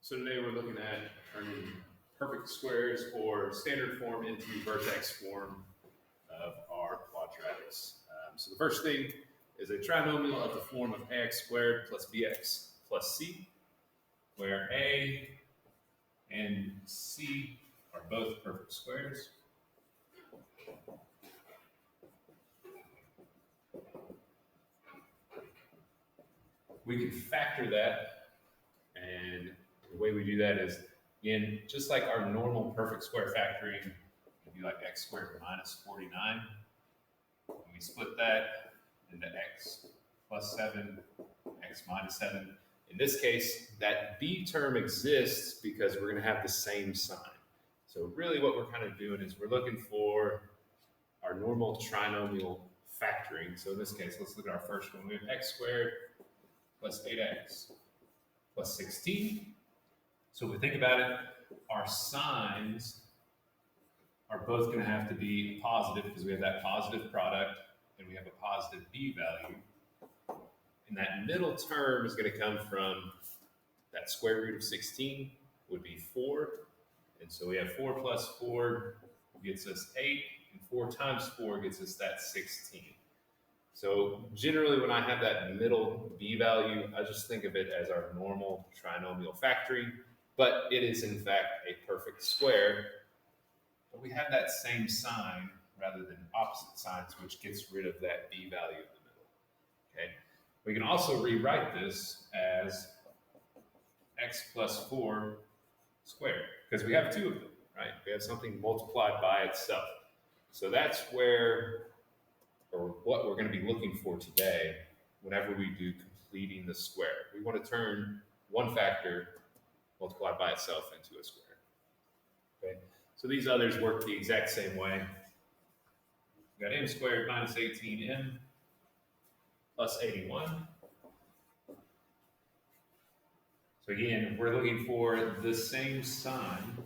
So today we're looking at turning perfect squares or standard form into vertex form of our quadratics. So the first thing is a trinomial of the form of ax squared plus bx plus c, where a and c are both perfect squares. We can factor that, and the way we do that is, again, just like our normal perfect square factoring, it'd be like x squared minus 49. And we split that into x plus 7, x minus 7. In this case, that b term exists because we're going to have the same sign. So really what we're kind of doing is we're looking for our normal trinomial factoring. So in this case, let's look at our first one. We have x squared plus 8x plus 16. So if we think about it, our signs are both going to have to be positive because we have that positive product and we have a positive b value. And that middle term is going to come from that square root of 16 would be 4. And so we have 4 plus 4 gets us 8, and 4 times 4 gets us that 16. So generally when I have that middle b value, I just think of it as our normal trinomial factoring, but it is in fact a perfect square. But we have that same sign rather than opposite signs, which gets rid of that b value in the middle. Okay. We can also rewrite this as x plus 4 squared, because we have two of them, right? We have something multiplied by itself. So that's where, or what we're going to be looking for today whenever we do completing the square. We want to turn one factor multiplied by itself into a square. Okay? So these others work the exact same way. We've got m squared minus 18m plus 81. So again, we're looking for the same sign.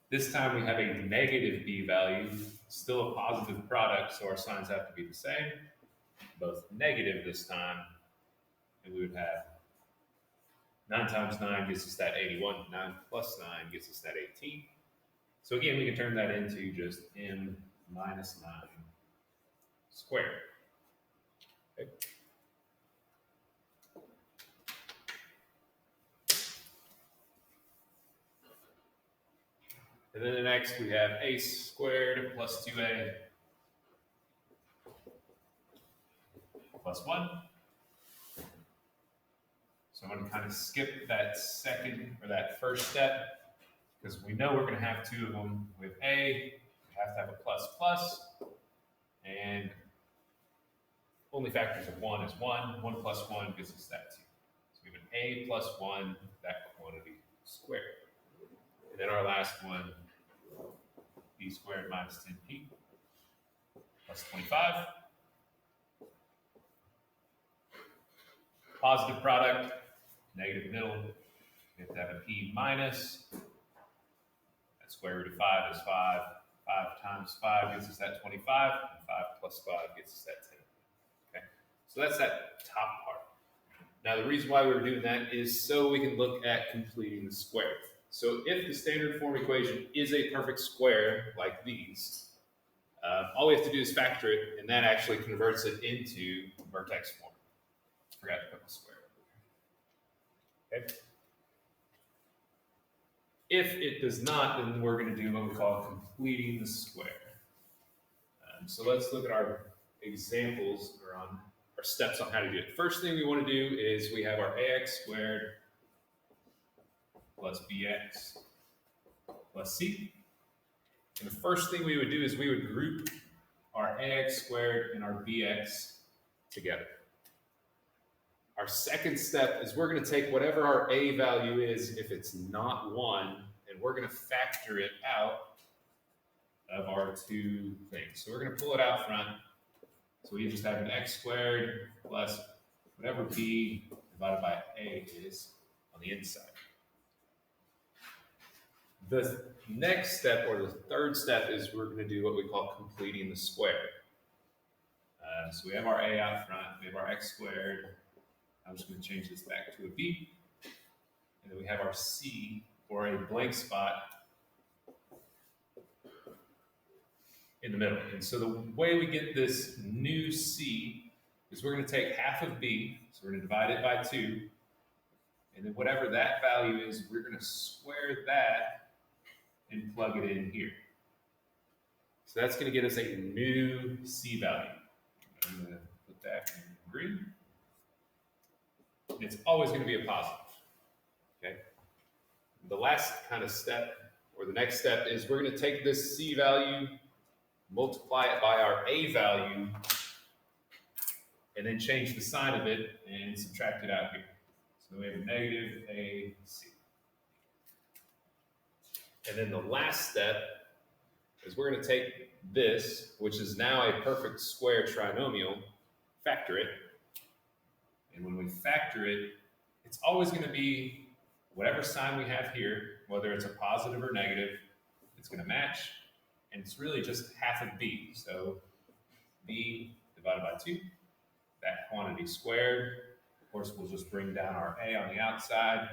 This time we have a negative b value, still a positive product, so our signs have to be the same, both negative this time, and we would have 9 times 9 gets us that 81, 9 plus 9 gets us that 18. So again, we can turn that into just m minus 9 squared. Okay. And then the next we have a squared plus 2a plus 1. So I'm going to kind of skip that second or that first step because we know we're going to have two of them. With a, we have to have a plus plus, and only factors of 1 is 1. 1 plus 1 gives us that 2. So we have an a plus 1, that quantity squared. And then our last one, b squared minus 10p plus 25. Positive product, negative middle. We have to have a p minus. That square root of 5 is 5. 5 times 5 gives us that 25. And 5 plus 5 gets us that 10. Okay, so that's that top part. Now the reason why we're doing that is so we can look at completing the square. So if the standard form equation is a perfect square like these, all we have to do is factor it, and that actually converts it into vertex form. Forgot to put the square. Okay. If it does not, then we're going to do what we call completing the square. So let's look at our examples or on our steps on how to do it. First thing we want to do is we have our ax squared plus bx plus c. And the first thing we would do is we would group our ax squared and our bx together. Our second step is we're going to take whatever our a value is, if it's not 1, and we're going to factor it out of our two things. So we're going to pull it out front. So we just have an x squared plus whatever b divided by a is on the inside. The next step, or the third step, is we're going to do what we call completing the square. So we have our a out front, we have our x squared. I'm just going to change this back to a b. and then we have our c, or a blank spot in the middle. And so the way we get this new c is we're going to take half of b, so we're going to divide it by 2, and then whatever that value is, we're going to square that and plug it in here. So that's going to get us a new c value. I'm going to put that in green. And it's always going to be a positive. Okay. The last kind of step, or the next step, is we're going to take this c value, multiply it by our a value, and then change the sign of it and subtract it out here. So we have negative ac. And then the last step is we're going to take this, which is now a perfect square trinomial, factor it. And when we factor it, it's always going to be whatever sign we have here, whether it's a positive or negative, it's going to match. And it's really just half of b. So b divided by 2, that quantity squared. Of course, we'll just bring down our a on the outside,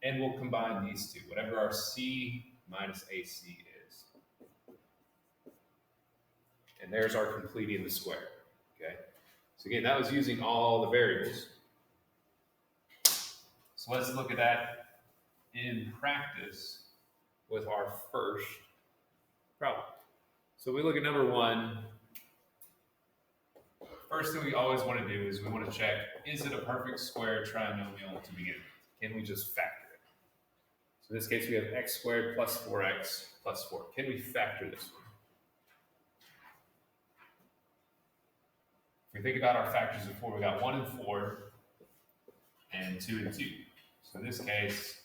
and we'll combine these two, whatever our c minus ac is. And there's our completing the square. Okay. So again, that was using all the variables. So let's look at that in practice with our first problem. So we look at number 1. First thing we always want to do is we want to check, is it a perfect square trinomial to begin with? Can we just factor it? So in this case, we have x squared plus 4x plus 4. Can we factor this one? If we think about our factors before, we got 1 and 4 and 2 and 2. So in this case,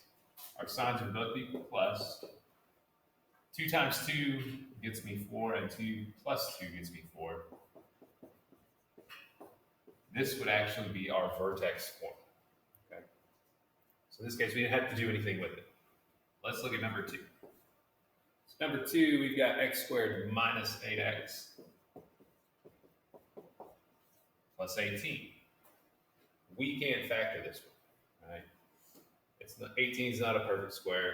our signs would both be plus. 2 times 2 gets me 4, and 2 plus 2 gets me 4. This would actually be our vertex form. Okay? So in this case, we didn't have to do anything with it. Let's look at number 2. So number 2, we've got x squared minus 8x plus 18. We can't factor this one. Right? 18 is not a perfect square.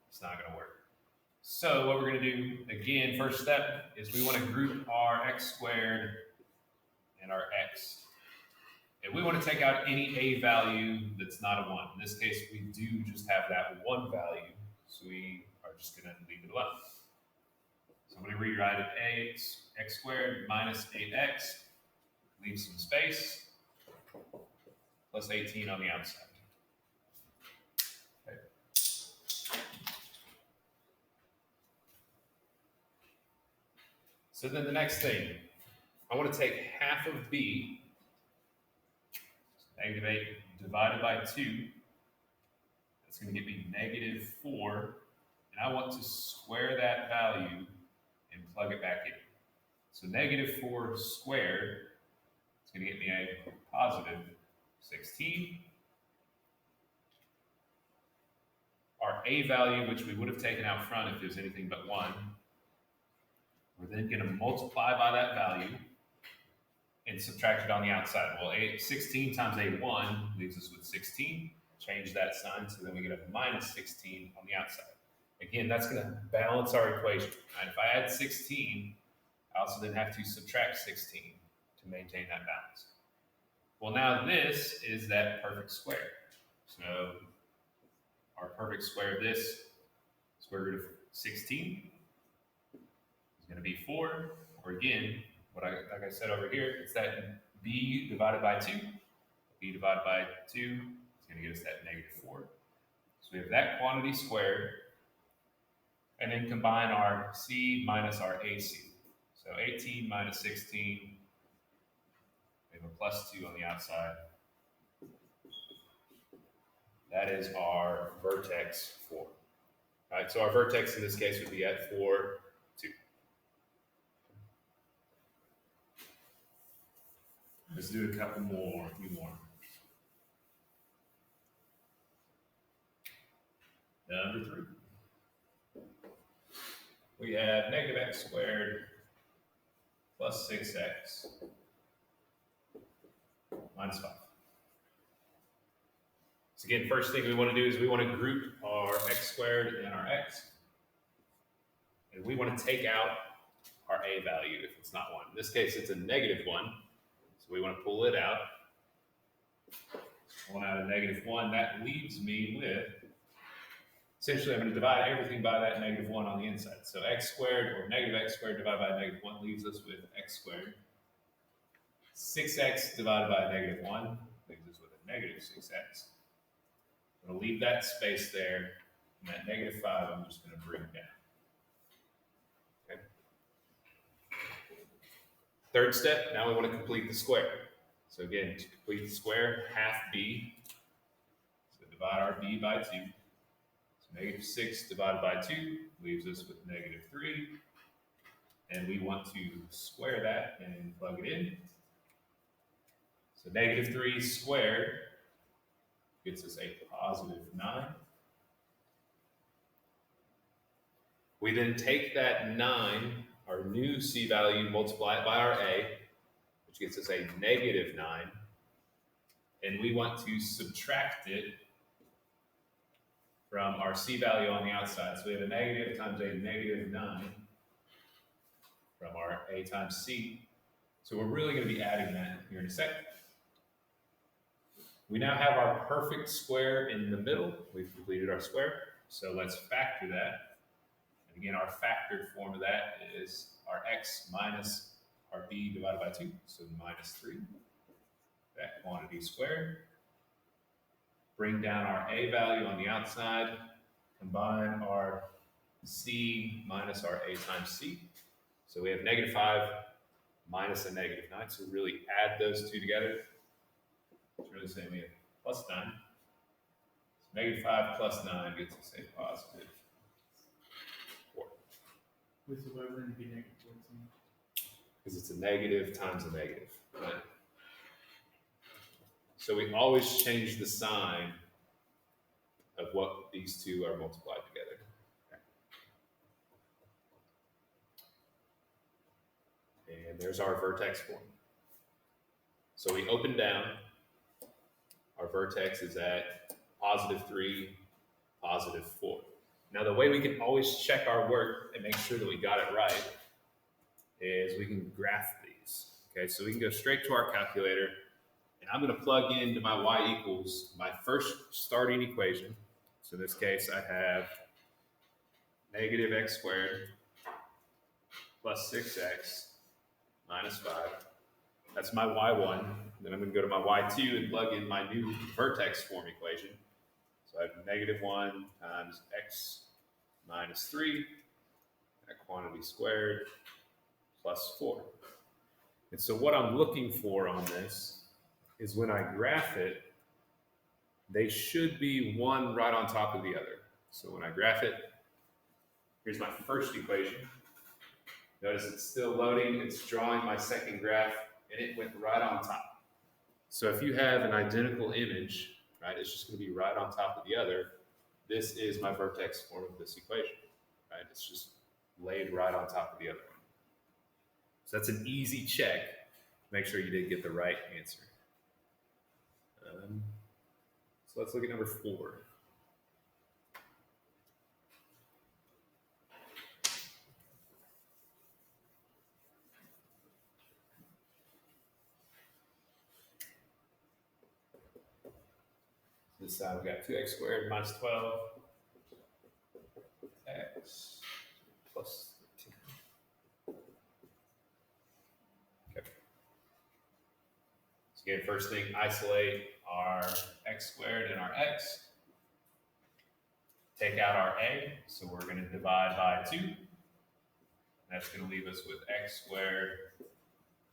It's not going to work. So what we're going to do, again, first step is we want to group our x squared and our x. And we want to take out any a value that's not a 1. In this case, we do just have that 1 value, so we are just going to leave it alone. So I'm going to rewrite it x squared minus 8x, leave some space, plus 18 on the outside. Okay. So then the next thing, I want to take half of b, negative 8 divided by 2, that's going to give me negative 4, and I want to square that value and plug it back in. So negative 4 squared is going to get me a positive 16. Our a value, which we would have taken out front if it was anything but 1, we're then going to multiply by that value and subtract it on the outside. Well, 16 times a 1 leaves us with 16. Change that sign, so then we get a minus 16 on the outside. Again, that's going to balance our equation. Right? If I add 16, I also then have to subtract 16 to maintain that balance. Well, now this is that perfect square. So our perfect square of this, square root of 16, is going to be 4, or again, like I said over here, it's that b divided by 2. B divided by 2 is going to give us that negative 4. So we have that quantity squared, and then combine our c minus our ac. So 18 minus 16, we have a plus 2 on the outside. That is our vertex 4. All right, so our vertex in this case would be at 4, 2. Let's do a couple more, a few more. Number 3. We have negative x squared plus 6x minus 5. So again, first thing we want to do is we want to group our x squared and our x. And we want to take out our a value if it's not 1. In this case, it's a -1. So we want to pull it out. 1 out of -1. That leaves me with, essentially, I'm going to divide everything by that -1 on the inside. So x squared, or -x squared divided by -1 leaves us with x squared. 6x divided by -1 leaves us with a -6x. I'm going to leave that space there, and that -5 I'm just going to bring down. Okay. Third step, now we want to complete the square. So again, to complete the square, half b. So divide our b by 2. So -6 divided by 2 leaves us with -3. And we want to square that and plug it in. So -3 squared gets us a +9. We then take that 9, our new c value, multiply it by our a, which gets us a -9. And we want to subtract it from our c value on the outside. So we have a negative times a -9 from our a times c. So we're really going to be adding that here in a second. We now have our perfect square in the middle. We've completed our square. So let's factor that. And again, our factored form of that is our x minus our b divided by 2. So -3. That quantity squared. Bring down our a value on the outside. Combine our c minus our a times c. So we have -5 minus a -9. So really add those two together. It's really saying we have +9. So -5 plus 9 gets us a +4. Wait, so why wouldn't it be -14? Because it's a negative times a negative. Right? So we always change the sign of what these two are multiplied together. Okay. And there's our vertex form. So we open down. Our vertex is at +3, +4. Now the way we can always check our work and make sure that we got it right is we can graph these. Okay, so we can go straight to our calculator, and I'm going to plug into my y equals my first starting equation. So in this case, I have -x squared plus 6x minus 5. That's my y1. Then I'm going to go to my y2 and plug in my new vertex form equation. So I have -1 times x minus 3, that quantity squared, plus 4. And so what I'm looking for on this is when I graph it, they should be one right on top of the other. So when I graph it, here's my first equation. Notice it's still loading. It's drawing my second graph, and it went right on top. So if you have an identical image, right, it's just going to be right on top of the other. This is my vertex form of this equation, right? It's just laid right on top of the other one. So that's an easy check. Make sure you did get the right answer. So let's look at number 4. This side we got 2x squared minus 12 x plus 13. Okay. So again, first thing, isolate our x squared and our x. Take out our a, so we're going to divide by 2. That's going to leave us with x squared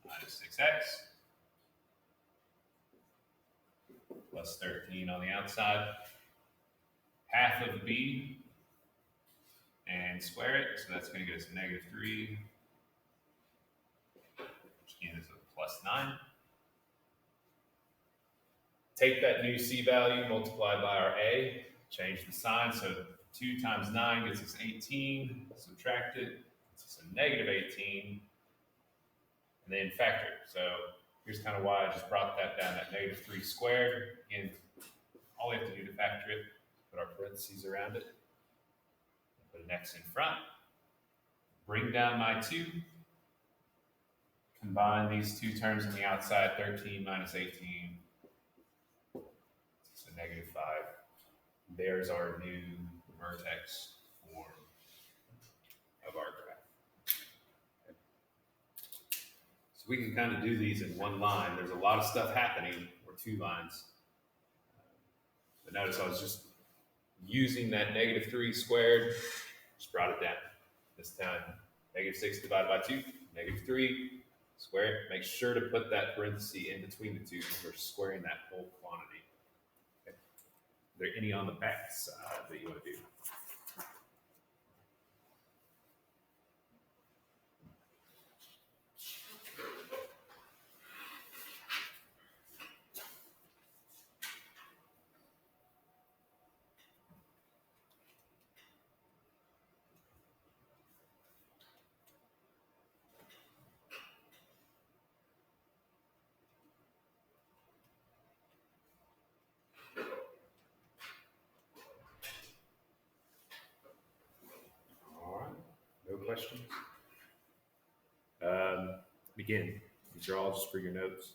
minus 6x. Plus 13 on the outside. Half of b and square it, so that's going to get us -3, which again is a +9. Take that new c value, multiply by our a, change the sign, so 2 times 9 gets us 18, subtract it, gets us a -18, and then factor it. So here's kind of why I just brought that down, that -3 squared. Again, all we we have to do to factor it. Put our parentheses around it. Put an x in front. Bring down my 2. Combine these two terms on the outside, 13 minus 18. So negative 5. There's our new vertex form of our graph. Okay. So we can kind of do these in one line. There's a lot of stuff happening, or 2 lines. But notice I was just using that negative 3 squared, just brought it down. This time, negative 6 divided by 2, negative 3, square it. Make sure to put that parenthesis in between the 2 because we're squaring that whole quantity. Okay. Are there any on the back side that you want to do? No questions? Again, these are all just for your notes.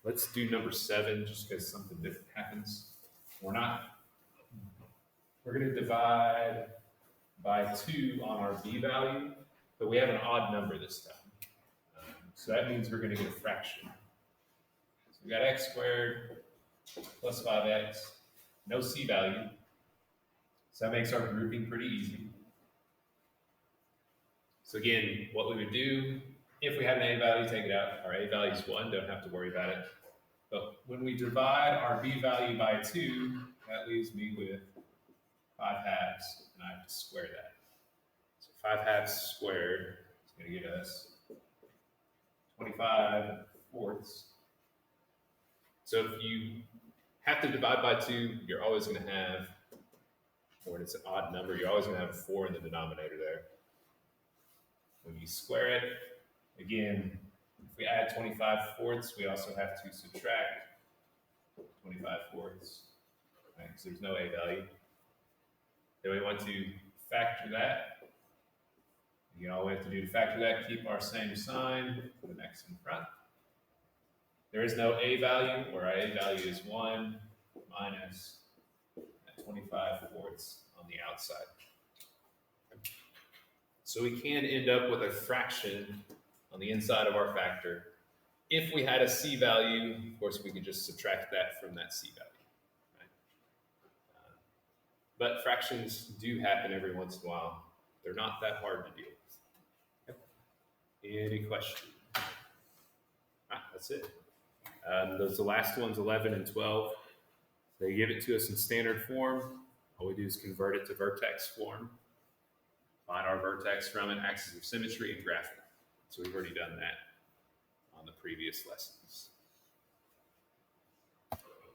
Let's do number 7 just because something different happens. We're going to divide by 2 on our b value, but we have an odd number this time. So that means we're going to get a fraction. So we got x squared plus 5x, no c value. So that makes our grouping pretty easy. So again, what we would do, if we had an a value, take it out. Our a value is 1, don't have to worry about it. But when we divide our b value by 2, that leaves me with 5 halves, and I have to square that. So 5 halves squared is going to get us 25 fourths. So if you have to divide by 2, you're always going to have, or it's an odd number, you're always going to have a 4 in the denominator there. When you square it, again, if we add 25 fourths, we also have to subtract 25 fourths, right? Because there's no a value. Then we want to factor that. Again, all we have to do to factor that, keep our same sign, put an x in front. There is no a value, or our a value is 1 minus 25 fourths on the outside. So we can end up with a fraction on the inside of our factor. If we had a c value, of course, we could just subtract that from that c value. Right? But fractions do happen every once in a while. They're not that hard to deal with. Any questions? That's it. Those the last ones, 11 and 12. They give it to us in standard form. All we do is convert it to vertex form. Find our vertex from it, axis of symmetry, and graph it. So we've already done that on the previous lessons.